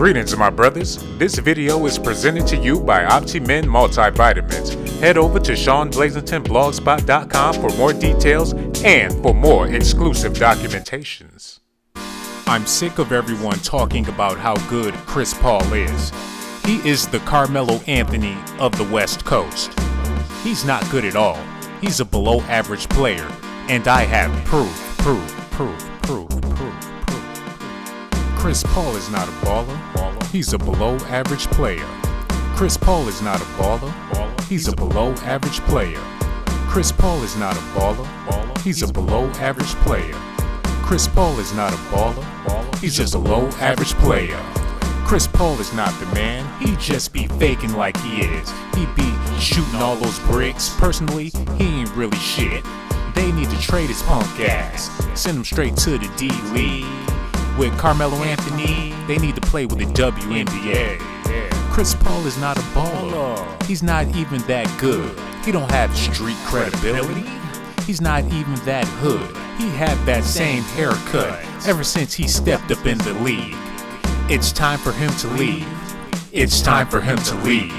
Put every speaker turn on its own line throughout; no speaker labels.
Greetings my brothers, this video is presented to you by OptiMen Multivitamins. Head over to SeanBlazingtonBlogspot.com for more details and for more exclusive documentations. I'm sick of everyone talking about how good Chris Paul is. He is the Carmelo Anthony of the West Coast. He's not good at all. He's a below average player, and I have proof. Chris Paul is not a baller. He's a below average player. Chris Paul is not a baller. He's a below average player. Chris Paul is not a baller. He's a below average player. Chris Paul is not a baller. He's just a below average player. Chris Paul is not the man. He just be faking like he is. He be shooting all those bricks. Personally, he ain't really shit. They need to trade his punk ass. Send him straight to the D-League. With Carmelo Anthony, they need to play with the WNBA. Chris Paul is not a baller. He's not even that good. He don't have street credibility. He's not even that hood. He had that same haircut ever since he stepped up in the league. It's time for him to leave. It's time for him to leave.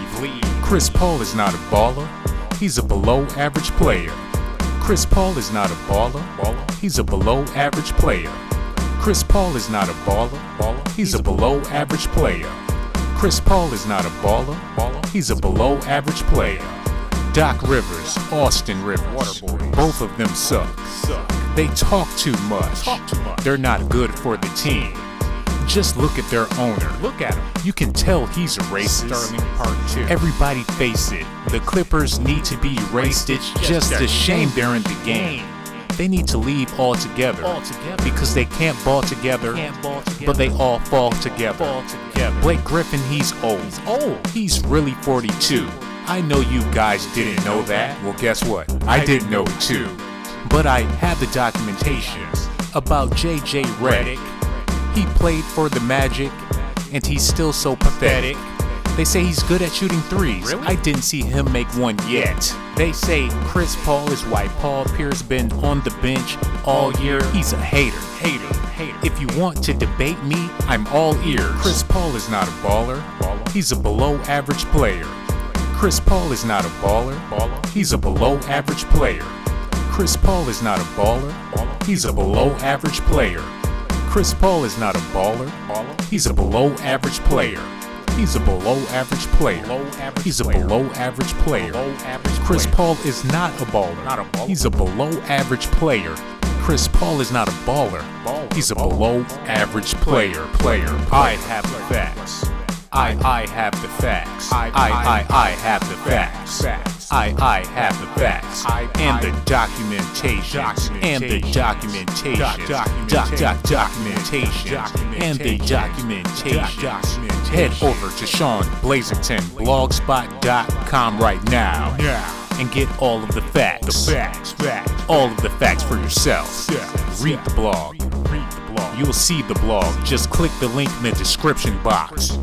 Chris Paul is not a baller. He's a below average player. Chris Paul is not a baller. He's a below average player. Chris Paul is not a baller. He's a below average player. Chris Paul is not a baller. He's a below average player. Doc Rivers, Austin Rivers, both of them suck. They talk too much. They're not good for the team. Just look at their owner. Look at him. You can tell he's a racist. Everybody face it. The Clippers need to be erased. It's just a shame they're in the game. They need to leave altogether because they can't ball together, but they all fall together. Blake Griffin, he's old. He's really 42. I know you guys didn't know that. Well, guess what? I didn't know it too. But I have the documentation about J.J. Redick. He played for the Magic, and he's still so pathetic. They say he's good at shooting threes. Really? I didn't see him make one yet. They say Chris Paul is why Paul Pierce been on the bench all year. He's a hater. If you want to debate me, I'm all ears. Chris Paul is not a baller. He's a below average player. Chris Paul is not a baller. He's a below average player. Chris Paul is not a baller. He's a below average player. Chris Paul is not a baller. He's a below average player. He's a below average player. He's a below average player. Chris Paul is not a baller. He's a below average player. Chris Paul is not a baller. He's a below average player. I have the facts. I have the facts. I have the facts. I have the facts. And the documentation. And the documentation. And the documentation. Head over to SeanBlazingtonBlogspot.com right now and get all of the facts. All of the facts for yourself. Read the blog. You'll see the blog. Just click the link in the description box.